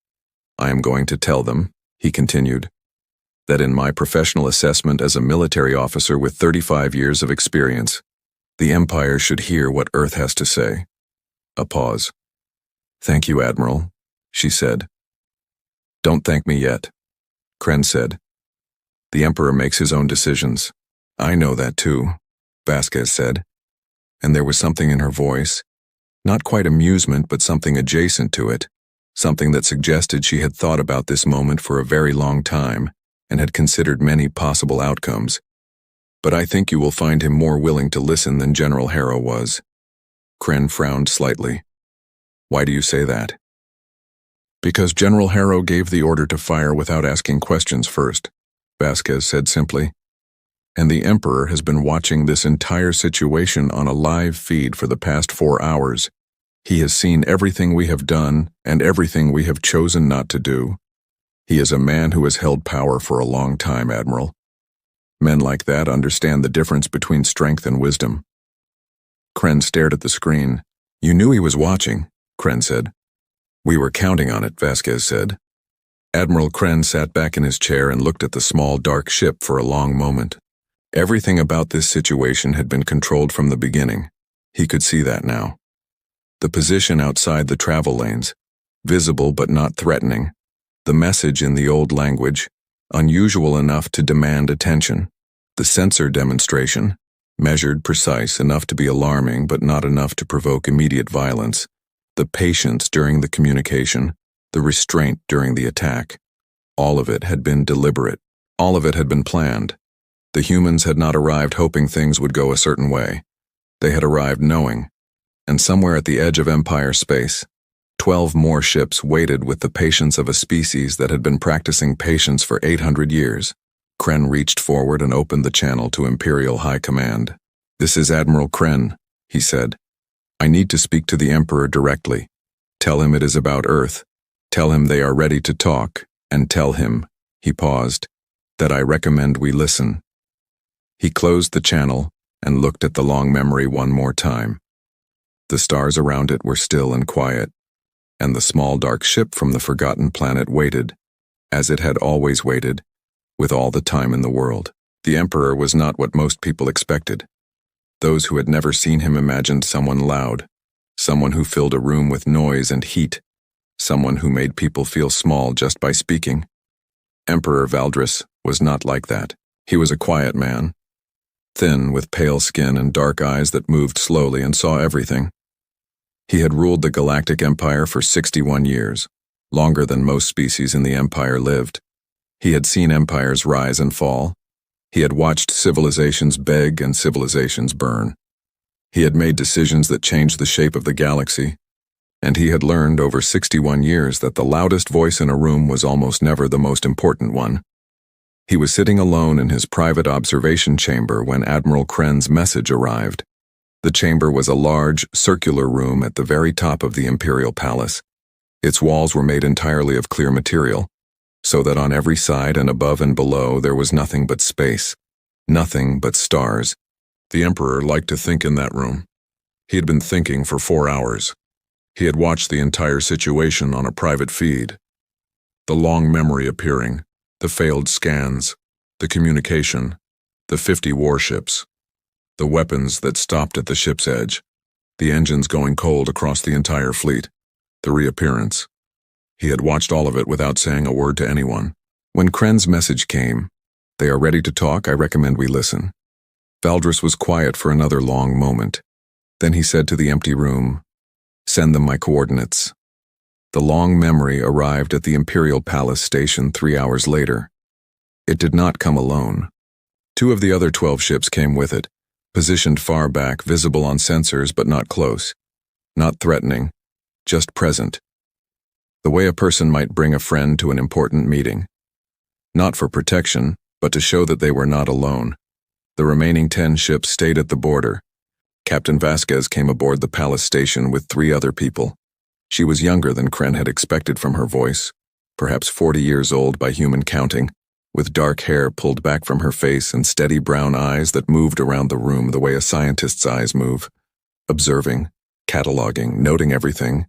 I am going to tell them, he continued, that in my professional assessment as a military officer with 35 years of experience, the Empire should hear what Earth has to say. A pause. Thank you, Admiral, she said. Don't thank me yet, Kren said. The Emperor makes his own decisions. I know that too, Vasquez said, and there was something in her voice, not quite amusement but something adjacent to it, something that suggested she had thought about this moment for a very long time and had considered many possible outcomes. But I think you will find him more willing to listen than General Harrow was. Kren frowned slightly. Why do you say that? Because General Harrow gave the order to fire without asking questions first, Vasquez said simply. And the Emperor has been watching this entire situation on a live feed for the past 4 hours. He has seen everything we have done and everything we have chosen not to do. He is a man who has held power for a long time, Admiral. Men like that understand the difference between strength and wisdom. Kren stared at the screen. You knew he was watching, Kren said. We were counting on it, Vasquez said. Admiral Kren sat back in his chair and looked at the small, dark ship for a long moment. Everything about this situation had been controlled from the beginning. He could see that now. The position outside the travel lanes, visible but not threatening. The message in the old language, unusual enough to demand attention. The sensor demonstration, measured, precise enough to be alarming but not enough to provoke immediate violence. The patience during the communication, the restraint during the attack. All of it had been deliberate. All of it had been planned. The humans had not arrived hoping things would go a certain way. They had arrived knowing. And somewhere at the edge of Empire space, 12 more ships waited with the patience of a species that had been practicing patience for 800 years. Kren reached forward and opened the channel to Imperial High Command. This is Admiral Kren, he said. I need to speak to the Emperor directly. Tell him it is about Earth. Tell him they are ready to talk, and tell him, he paused, that I recommend we listen. He closed the channel and looked at the long memory one more time. The stars around it were still and quiet, and the small dark ship from the forgotten planet waited, as it had always waited, with all the time in the world. The Emperor was not what most people expected. Those who had never seen him imagined someone loud, someone who filled a room with noise and heat, someone who made people feel small just by speaking. Emperor Valdris was not like that. He was a quiet man, thin with pale skin and dark eyes that moved slowly and saw everything. He had ruled the Galactic Empire for 61 years, longer than most species in the Empire lived. He had seen empires rise and fall. He had watched civilizations beg and civilizations burn. He had made decisions that changed the shape of the galaxy, and he had learned over 61 years that the loudest voice in a room was almost never the most important one. He was sitting alone in his private observation chamber when Admiral Kren's message arrived. The chamber was a large, circular room at the very top of the Imperial Palace. Its walls were made entirely of clear material, so that on every side and above and below there was nothing but space, nothing but stars. The Emperor liked to think in that room. He had been thinking for 4 hours. He had watched the entire situation on a private feed. The long memory appearing, the failed scans, the communication, the 50 warships, the weapons that stopped at the ship's edge, the engines going cold across the entire fleet, the reappearance. He had watched all of it without saying a word to anyone. When Kren's message came, "They are ready to talk, I recommend we listen." Valdris was quiet for another long moment. Then he said to the empty room, "Send them my coordinates." The long memory arrived at the Imperial Palace station 3 hours later. It did not come alone. 2 of the other 12 ships came with it, positioned far back, visible on sensors but not close, not threatening, just present. The way a person might bring a friend to an important meeting. Not for protection, but to show that they were not alone. The remaining 10 ships stayed at the border. Captain Vasquez came aboard the palace station with 3 other people. She was younger than Kren had expected from her voice, perhaps 40 years old by human counting, with dark hair pulled back from her face and steady brown eyes that moved around the room the way a scientist's eyes move, observing, cataloging, noting everything.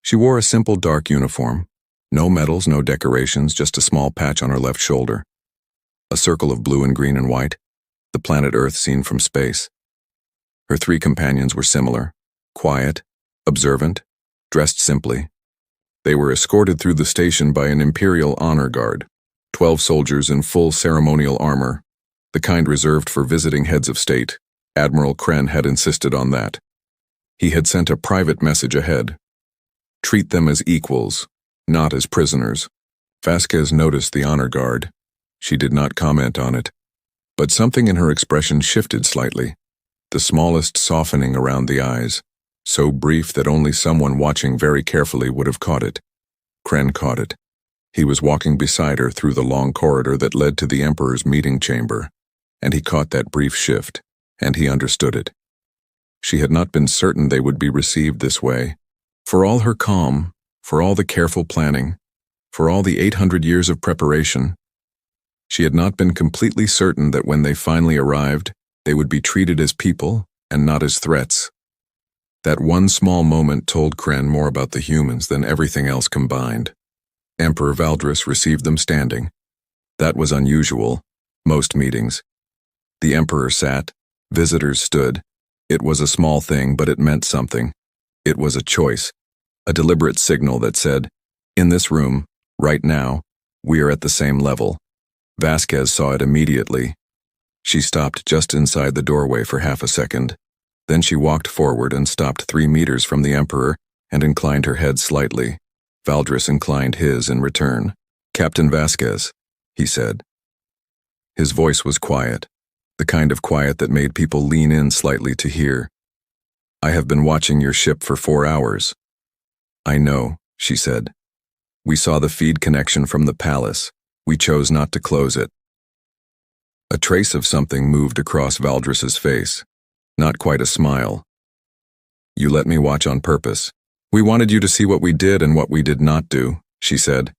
She wore a simple dark uniform, no medals, no decorations, just a small patch on her left shoulder. A circle of blue and green and white, the planet Earth seen from space. Her 3 companions were similar, quiet, observant, dressed simply. They were escorted through the station by an Imperial honor guard, 12 soldiers in full ceremonial armor, the kind reserved for visiting heads of state. Admiral Kren had insisted on that. He had sent a private message ahead. Treat them as equals, not as prisoners. Vasquez noticed the honor guard. She did not comment on it. But something in her expression shifted slightly, the smallest softening around the eyes, so brief that only someone watching very carefully would have caught it. Kren caught it. He was walking beside her through the long corridor that led to the Emperor's meeting chamber, and he caught that brief shift, and he understood it. She had not been certain they would be received this way. For all her calm, for all the careful planning, for all the 800 years of preparation, she had not been completely certain that when they finally arrived, they would be treated as people and not as threats. That one small moment told Kren more about the humans than everything else combined. Emperor Valdris received them standing. That was unusual. Most meetings. The Emperor sat, visitors stood. It was a small thing, but it meant something. It was a choice, a deliberate signal that said, in this room, right now, we are at the same level. Vasquez saw it immediately. She stopped just inside the doorway for half a second. Then she walked forward and stopped 3 meters from the Emperor and inclined her head slightly. Valdris inclined his in return. Captain Vasquez, he said. His voice was quiet, the kind of quiet that made people lean in slightly to hear. I have been watching your ship for 4 hours. I know, she said. We saw the feed connection from the palace. We chose not to close it. A trace of something moved across Valdris's face. Not quite a smile. You let me watch on purpose. We wanted you to see what we did and what we did not do, she said.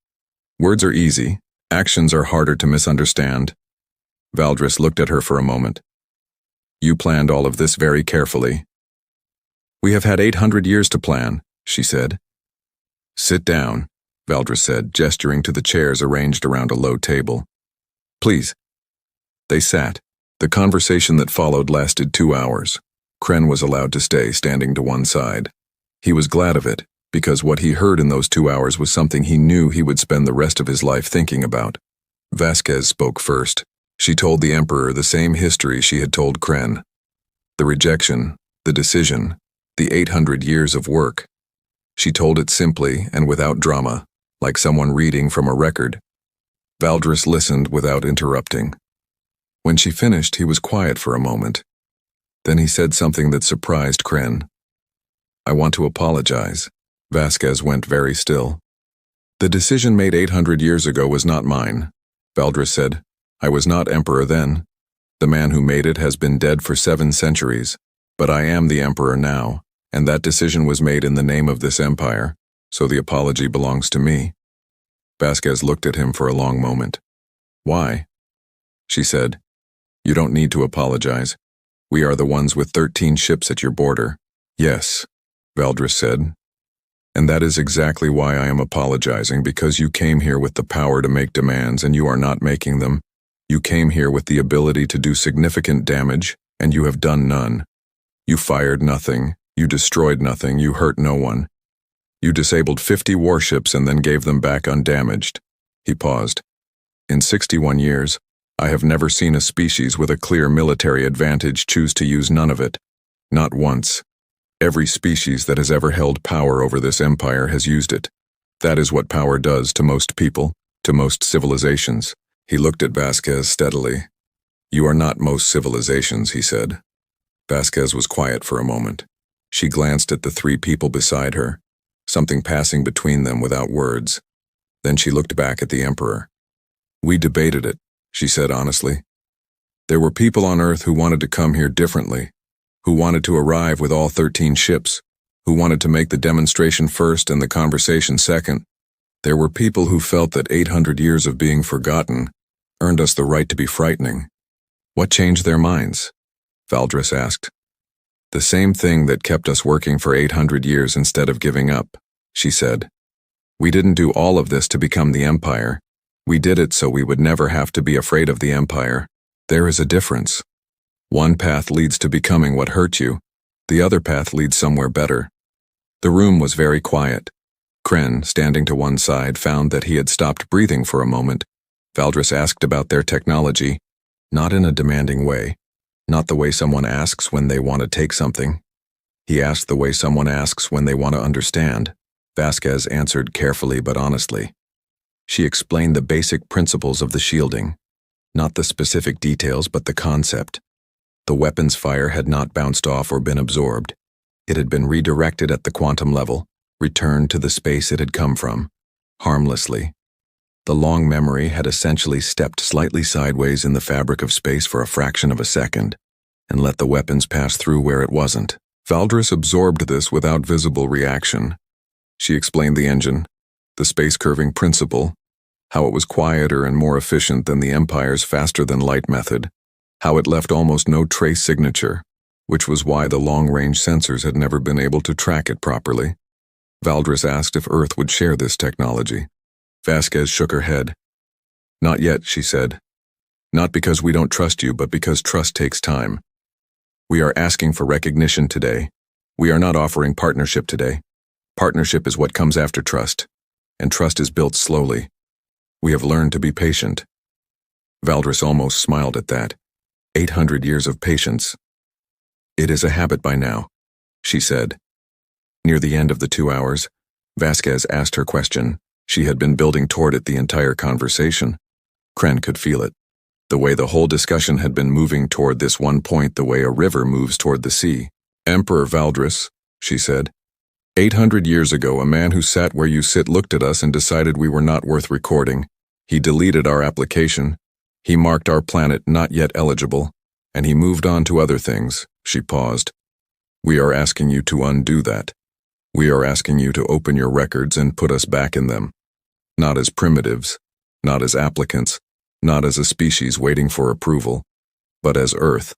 Words are easy. Actions are harder to misunderstand. Valdris looked at her for a moment. You planned all of this very carefully. We have had 800 years to plan, she said. Sit down, Valdris said, gesturing to the chairs arranged around a low table. Please. They sat. The conversation that followed lasted 2 hours. Kren was allowed to stay standing to one side. He was glad of it, because what he heard in those 2 hours was something he knew he would spend the rest of his life thinking about. Vasquez spoke first. She told the Emperor the same history she had told Kren. The rejection, the decision, the 800 years of work. She told it simply and without drama, like someone reading from a record. Valdris listened without interrupting. When she finished, he was quiet for a moment. Then he said something that surprised Kren. I want to apologize. Vasquez went very still. The decision made 800 years ago was not mine, Valdris said. I was not emperor then. The man who made it has been dead for 7 centuries, but I am the emperor now, and that decision was made in the name of this empire, so the apology belongs to me. Vasquez looked at him for a long moment. Why? She said. You don't need to apologize. We are the ones with 13 ships at your border. Yes, Valdris said. And that is exactly why I am apologizing, because you came here with the power to make demands and you are not making them. You came here with the ability to do significant damage, and you have done none. You fired nothing, you destroyed nothing, you hurt no one. You disabled 50 warships and then gave them back undamaged. He paused. In 61 years, I have never seen a species with a clear military advantage choose to use none of it. Not once. Every species that has ever held power over this empire has used it. That is what power does to most people, to most civilizations. He looked at Vasquez steadily. You are not most civilizations, he said. Vasquez was quiet for a moment. She glanced at the 3 people beside her, something passing between them without words. Then she looked back at the Emperor. We debated it, she said honestly. There were people on Earth who wanted to come here differently, who wanted to arrive with all 13 ships, who wanted to make the demonstration first and the conversation second. There were people who felt that 800 years of being forgotten earned us the right to be frightening. What changed their minds? Valdris asked. The same thing that kept us working for 800 years instead of giving up, she said. We didn't do all of this to become the Empire. We did it so we would never have to be afraid of the Empire. There is a difference. One path leads to becoming what hurt you. The other path leads somewhere better. The room was very quiet. Kren, standing to one side, found that he had stopped breathing for a moment. Valdris asked about their technology. Not in a demanding way, not the way someone asks when they want to take something. He asked the way someone asks when they want to understand. Vasquez answered carefully but honestly. She explained the basic principles of the shielding, not the specific details but the concept. The weapon's fire had not bounced off or been absorbed. It had been redirected at the quantum level, returned to the space it had come from, harmlessly. The long memory had essentially stepped slightly sideways in the fabric of space for a fraction of a second, and let the weapons pass through where it wasn't. Valdris absorbed this without visible reaction. She explained the engine, the space curving principle, how it was quieter and more efficient than the Empire's faster-than-light method, how it left almost no trace signature, which was why the long-range sensors had never been able to track it properly. Valdris asked if Earth would share this technology. Vasquez shook her head. "Not yet," she said. "Not because we don't trust you, but because trust takes time. We are asking for recognition today. We are not offering partnership today. Partnership is what comes after trust, and trust is built slowly. We have learned to be patient." Valdris almost smiled at that. 800 years of patience. "It is a habit by now," she said. Near the end of the 2 hours, Vasquez asked her question. She had been building toward it the entire conversation. Kren could feel it. The way the whole discussion had been moving toward this one point, the way a river moves toward the sea. "Emperor Valdris," she said, 800 years ago, a man who sat where you sit looked at us and decided we were not worth recording. He deleted our application. He marked our planet not yet eligible, and he moved on to other things." She paused. "We are asking you to undo that. We are asking you to open your records and put us back in them. Not as primitives, not as applicants, not as a species waiting for approval, but as Earth,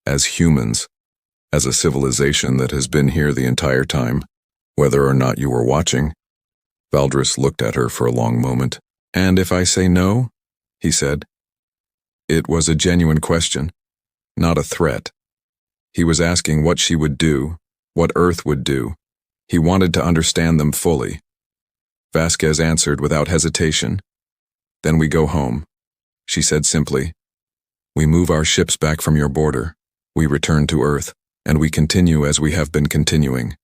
as humans, as a civilization that has been here the entire time, whether or not you were watching." Valdris looked at her for a long moment. "And if I say no?" he said. It was a genuine question, not a threat. He was asking what she would do, what Earth would do. He wanted to understand them fully. Vasquez answered without hesitation. "Then we go home," she said simply. "We move our ships back from your border. We return to Earth, and we continue as we have been continuing.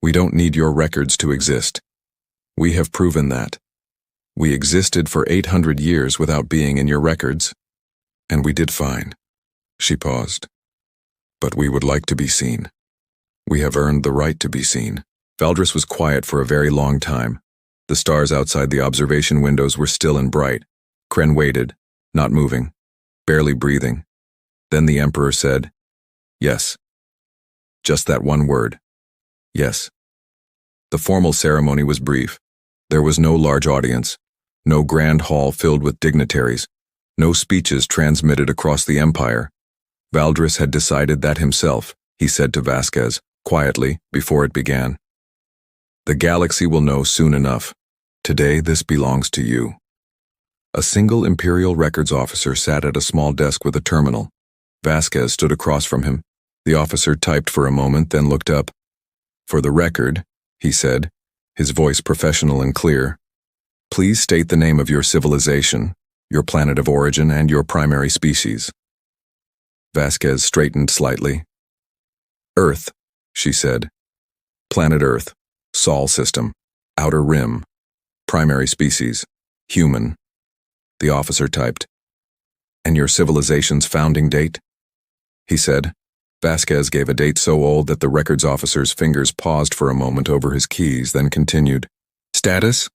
We don't need your records to exist. We have proven that. We existed for 800 years without being in your records, and we did fine." She paused. "But we would like to be seen. We have earned the right to be seen." Valdris was quiet for a very long time. The stars outside the observation windows were still and bright. Kren waited, not moving, barely breathing. Then the Emperor said, "Yes." Just that one word. Yes. The formal ceremony was brief. There was no large audience, no grand hall filled with dignitaries, no speeches transmitted across the Empire. Valdris had decided that himself, he said to Vasquez, quietly, before it began. "The galaxy will know soon enough. Today this belongs to you." A single Imperial Records officer sat at a small desk with a terminal. Vasquez stood across from him. The officer typed for a moment, then looked up. "For the record," he said, his voice professional and clear, "please state the name of your civilization, your planet of origin, and your primary species." Vasquez straightened slightly. "Earth," she said. "Planet Earth, Sol system, outer rim, primary species, human." The officer typed. "And your civilization's founding date?" he said. Vasquez gave a date so old that the records officer's fingers paused for a moment over his keys, then continued. "Status?"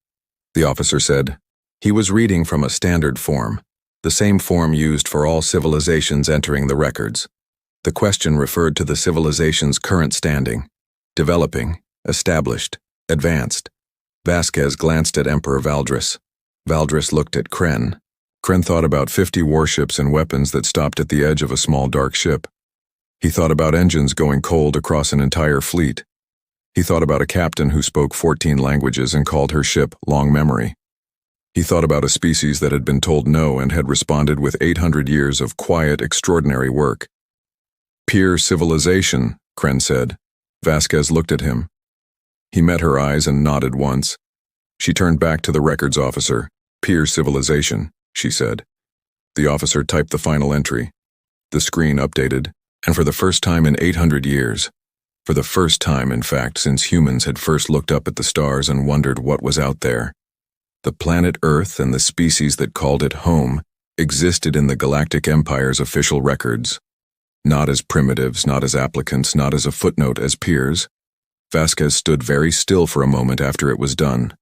the officer said. He was reading from a standard form, the same form used for all civilizations entering the records. The question referred to the civilization's current standing: developing, established, advanced. Vasquez glanced at Emperor Valdris. Valdris looked at Kren. Kren thought about 50 warships and weapons that stopped at the edge of a small dark ship. He thought about engines going cold across an entire fleet. He thought about a captain who spoke 14 languages and called her ship Long Memory. He thought about a species that had been told no and had responded with 800 years of quiet, extraordinary work. "Pure civilization," Kren said. Vasquez looked at him. He met her eyes and nodded once. She turned back to the records officer. "Pure civilization," she said. The officer typed the final entry. The screen updated, and for the first time in 800 years, for the first time, in fact, since humans had first looked up at the stars and wondered what was out there, the planet Earth and the species that called it home existed in the Galactic Empire's official records. Not as primitives, not as applicants, not as a footnote, as peers. Vasquez stood very still for a moment after it was done.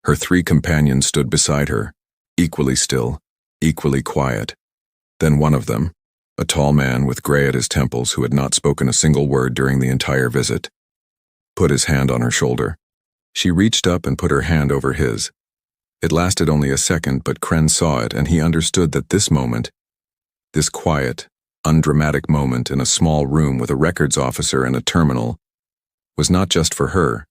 Her 3 companions stood beside her, equally still, equally quiet. Then one of them, a tall man with gray at his temples who had not spoken a single word during the entire visit, put his hand on her shoulder. She reached up and put her hand over his. It lasted only a second, but Kren saw it, and he understood that this moment, this quiet, undramatic moment in a small room with a records officer and a terminal, was not just for her.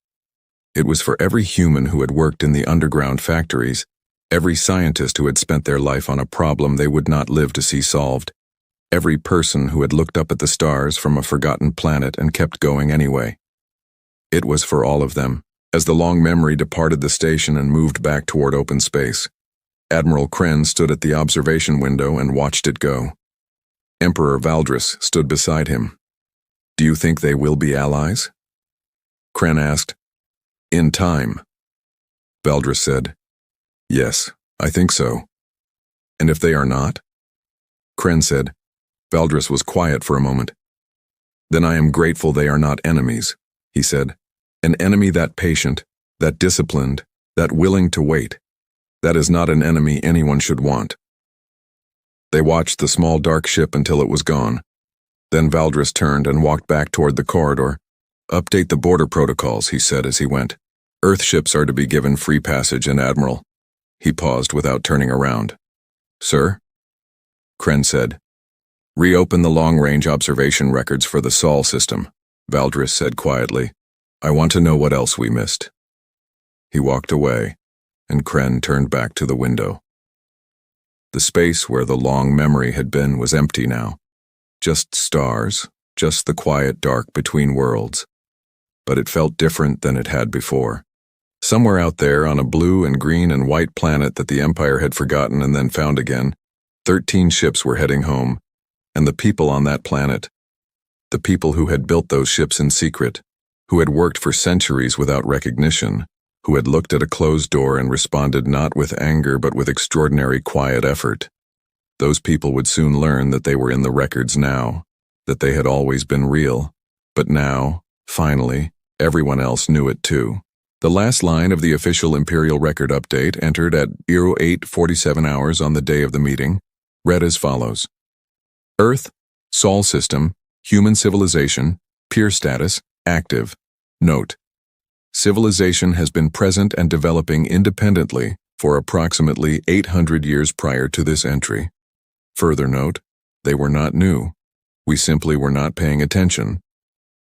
It was for every human who had worked in the underground factories, every scientist who had spent their life on a problem they would not live to see solved, every person who had looked up at the stars from a forgotten planet and kept going anyway. It was for all of them, as the long memory departed the station and moved back toward open space. Admiral Kren stood at the observation window and watched it go. Emperor Valdris stood beside him. "Do you think they will be allies?" Kren asked. "In time." Valdris said, "Yes, I think so." "And if they are not?" Kren said. Valdris was quiet for a moment. "Then I am grateful they are not enemies," he said. "An enemy that patient, that disciplined, that willing to wait. That is not an enemy anyone should want." They watched the small dark ship until it was gone. Then Valdris turned and walked back toward the corridor. "Update the border protocols," he said as he went. "Earth ships are to be given free passage, and Admiral." He paused without turning around. "Sir?" Kren said. "Reopen the long-range observation records for the Sol system," Valdris said quietly. "I want to know what else we missed." He walked away, and Kren turned back to the window. The space where the long memory had been was empty now. Just stars, just the quiet dark between worlds. But it felt different than it had before. Somewhere out there on a blue and green and white planet that the Empire had forgotten and then found again, 13 ships were heading home, and the people on that planet, the people who had built those ships in secret, who had worked for centuries without recognition, who had looked at a closed door and responded not with anger but with extraordinary quiet effort. Those people would soon learn that they were in the records now, that they had always been real, but now, finally, everyone else knew it too. The last line of the official Imperial record update, entered at 08:47 hours on the day of the meeting, read as follows: Earth, Sol system, human civilization, peer status, active. Note: civilization has been present and developing independently for approximately 800 years prior to this entry. Further note: they were not new. We simply were not paying attention.